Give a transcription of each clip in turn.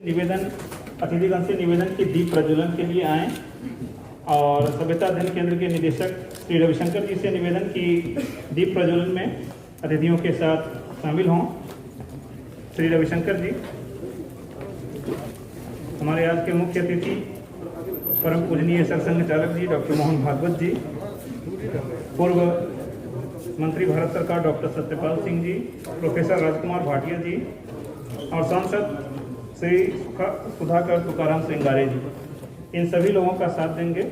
निवेदन अतिथिगण से निवेदन की दीप प्रज्वलन के लिए आए और सभ्यता अध्ययन केंद्र के निदेशक श्री रविशंकर जी से निवेदन की दीप प्रज्वलन में अतिथियों के साथ शामिल हों। श्री रविशंकर जी, हमारे आज के मुख्य अतिथि परम पूजनीय सरसंघ चालक जी डॉक्टर मोहन भागवत जी, पूर्व मंत्री भारत सरकार डॉक्टर सत्यपाल सिंह जी, प्रोफेसर राजकुमार भाटिया जी और सांसद श्री सुधाकर तुकाराम सिंगारे जी, इन सभी लोगों का साथ देंगे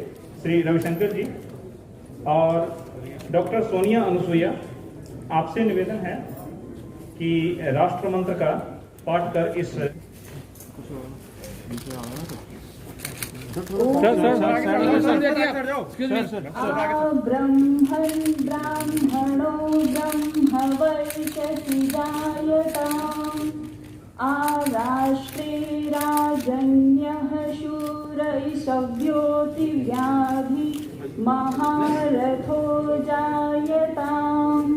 श्री रविशंकर जी। और डॉक्टर सोनिया अनुसुईया, आपसे निवेदन है कि राष्ट्र मंत्र का पाठ कर इस ब्राह्मणो ब्रह्मवर्चसि जायताम् आराष्ट्रे राजन्यः शूरैषव्योऽति व्याधि महारथो जायताम्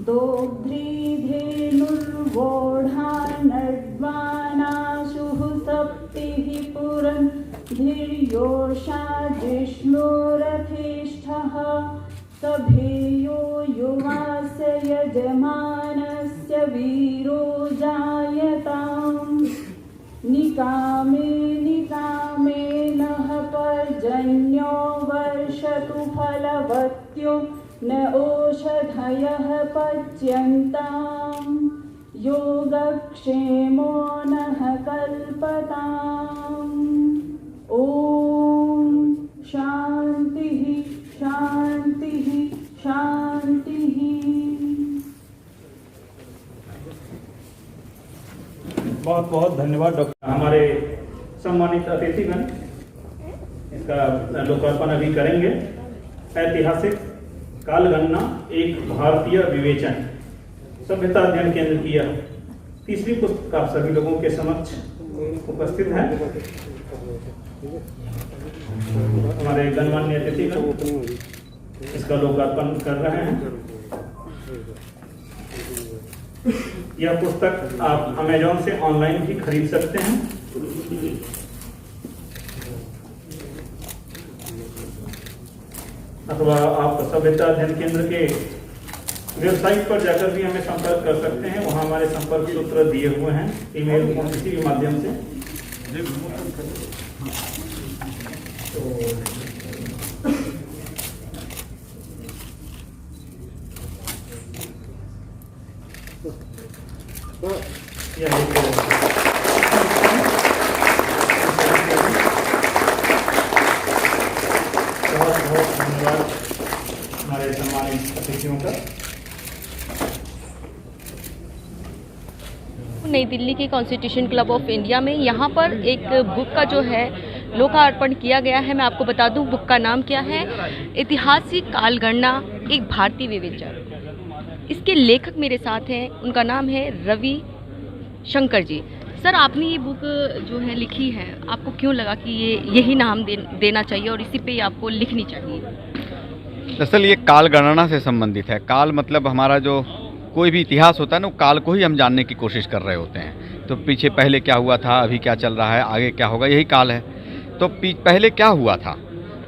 दोग्ध्रीधेनुर्वोढा नड्वानाशुः सप्तिः पुरन् धीर्योषा जिष्णोरथेष्ठः सभेयो युवास्य यजमानस्य वीरो जायताम् निकामे नः पर्जन्यो वर्षतु फलवत्यो न ओषधयः पच्यन्ताम् योगक्षेमो नः कल्पताम्। ॐ शान्तिः शान्तिः शान्तिः। बहुत बहुत धन्यवाद डॉक्टर। हमारे सम्मानित अतिथिगण इसका लोकार्पण अभी करेंगे। ऐतिहासिक कालगणना एक भारतीय विवेचन, सभ्यता अध्ययन केंद्र की यह तीसरी पुस्तक आप सभी लोगों के समक्ष उपस्थित है। हमारे गणमान्य अतिथिगण इसका लोकार्पण कर रहे हैं। यह पुस्तक आप अमेजॉन से ऑनलाइन भी खरीद सकते हैं। अथवा आप सभ्यता अध्ययन केंद्र के वेबसाइट पर जाकर भी हमें संपर्क कर सकते हैं। वहां हमारे संपर्क सूत्र दिए हुए हैं, ईमेल किसी भी माध्यम से। बहुत बहुत धन्यवाद हमारे सम्मानित अतिथियों का। नई दिल्ली के कॉन्स्टिट्यूशन क्लब ऑफ इंडिया में यहाँ पर एक बुक का जो है लोकार्पण किया गया है। मैं आपको बता दूं बुक का नाम क्या है, ऐतिहासिक कालगणना एक भारतीय विवेचन। इसके लेखक मेरे साथ हैं, उनका नाम है रवि शंकर जी। सर, आपने ये बुक जो है लिखी है, आपको क्यों लगा कि यही नाम देना चाहिए और इसी पे आपको लिखनी चाहिए? दरअसल ये काल गणना से संबंधित है। काल मतलब हमारा जो कोई भी इतिहास होता है ना, काल को ही हम जानने की कोशिश कर रहे होते हैं। तो पीछे पहले क्या हुआ था, अभी क्या चल रहा है, आगे क्या होगा, यही काल है। तो पहले क्या हुआ था,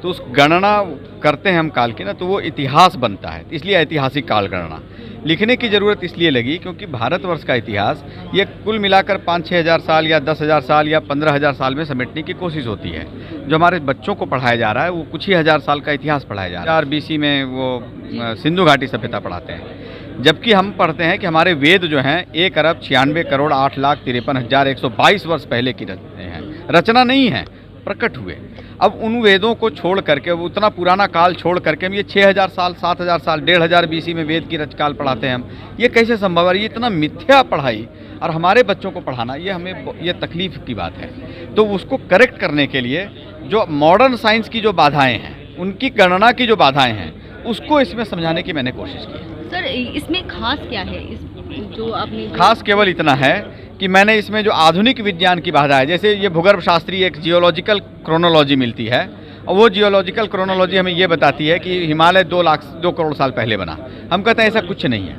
तो उस गणना करते हैं हम काल की ना, तो वो इतिहास बनता है। इसलिए ऐतिहासिक काल गणना लिखने की ज़रूरत इसलिए लगी क्योंकि भारतवर्ष का इतिहास ये कुल मिलाकर 5-6 हज़ार साल या 10 हज़ार साल या 15 हज़ार साल में समेटने की कोशिश होती है। जो हमारे बच्चों को पढ़ाया जा रहा है वो कुछ ही हज़ार साल का इतिहास पढ़ाया जा रहा है। 4 BC में वो सिंधु घाटी सभ्यता पढ़ाते हैं, जबकि हम पढ़ते हैं कि हमारे वेद जो हैं 1,96,08,53,122 वर्ष पहले की रचना हैं, रचना नहीं है, प्रकट हुए। अब उन वेदों को छोड़ करके, उतना पुराना काल छोड़ करके हम ये 6,000 साल, 7,000 साल, 1,500 BC में वेद की रचकाल पढ़ाते हैं हम। ये कैसे संभव है? ये इतना मिथ्या पढ़ाई और हमारे बच्चों को पढ़ाना, ये हमें ये तकलीफ की बात है। तो उसको करेक्ट करने के लिए जो मॉडर्न साइंस की जो बाधाएं हैं, उनकी गणना की जो बाधाएं हैं, उसको इसमें समझाने की मैंने कोशिश की। सर, इसमें खास क्या है? जो आपने खास केवल इतना है कि मैंने इसमें जो आधुनिक विज्ञान की बाधा है, जैसे ये भूगर्भ शास्त्री एक जियोलॉजिकल क्रोनोलॉजी मिलती है, और वो जियोलॉजिकल क्रोनोलॉजी हमें ये बताती है कि हिमालय 2 करोड़ साल पहले बना। हम कहते हैं ऐसा कुछ नहीं है।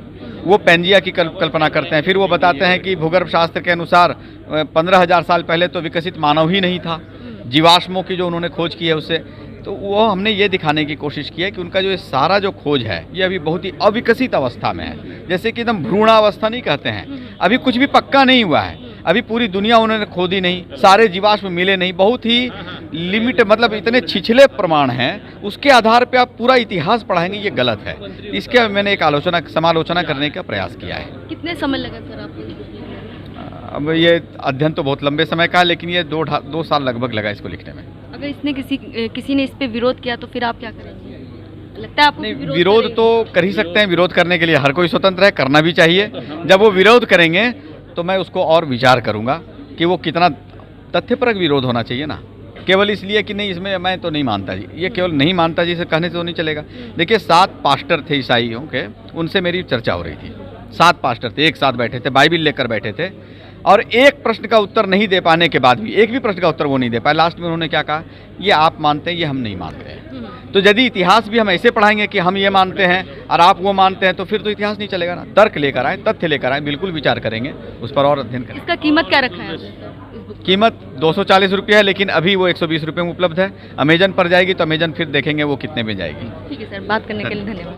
वो पेंजिया की कल्पना करते हैं। फिर वो बताते हैं कि भूगर्भ शास्त्र के अनुसार 15,000 साल पहले तो विकसित मानव ही नहीं था, जीवाश्मों की जो उन्होंने खोज की है उससे। तो वो हमने ये दिखाने की कोशिश की है कि उनका जो ये सारा जो खोज है ये अभी बहुत ही अविकसित अवस्था में है, जैसे कि एकदम भ्रूणावस्था नहीं कहते हैं, अभी कुछ भी पक्का नहीं हुआ है, अभी पूरी दुनिया उन्होंने खोदी नहीं, सारे जीवाश्म मिले नहीं, बहुत ही लिमिट मतलब इतने छिछले प्रमाण हैं, उसके आधार पे आप पूरा इतिहास पढ़ाएंगे ये गलत है। इसके मैंने एक समालोचना करने का प्रयास किया है। कितने समय लगा सर आपको? अब ये अध्ययन तो बहुत लंबे समय का है, लेकिन ये 2 साल लगभग लगा इसको लिखने में। अगर इसने किसी ने इस पे विरोध किया तो फिर आप क्या करेंगे? लगता है आपको नहीं, कि विरोध करेंगे? तो कर ही सकते हैं, विरोध करने के लिए हर कोई स्वतंत्र है, करना भी चाहिए। जब वो विरोध करेंगे तो मैं उसको और विचार करूंगा कि वो कितना तथ्यपरक विरोध होना चाहिए ना, केवल इसलिए कि नहीं इसमें मैं तो नहीं मानता जी, ये केवल नहीं मानता जी से कहने से तो नहीं चलेगा। देखिए 7 पास्टर थे ईसाइयों के, उनसे मेरी चर्चा हो रही थी। 7 पास्टर थे, एक साथ बैठे थे, बाइबिल लेकर बैठे थे, और एक प्रश्न का उत्तर नहीं दे पाने के बाद भी, एक भी प्रश्न का उत्तर वो नहीं दे पाए। लास्ट में उन्होंने क्या कहा, ये आप मानते हैं, ये हम नहीं मानते हैं। तो यदि इतिहास भी हम ऐसे पढ़ाएंगे कि हम ये मानते हैं और आप वो मानते हैं, तो फिर तो इतिहास नहीं चलेगा ना। तर्क लेकर आए, तथ्य लेकर आए, बिल्कुल विचार करेंगे, उस पर और अध्ययन करेंगे। इसका कीमत क्या रखा है आपने? कीमत 240 रुपये है, लेकिन अभी वो 120 रुपये में उपलब्ध है। अमेजन पर जाएगी तो अमेजन फिर देखेंगे वो कितने में जाएगी। ठीक है सर, बात करने के लिए धन्यवाद।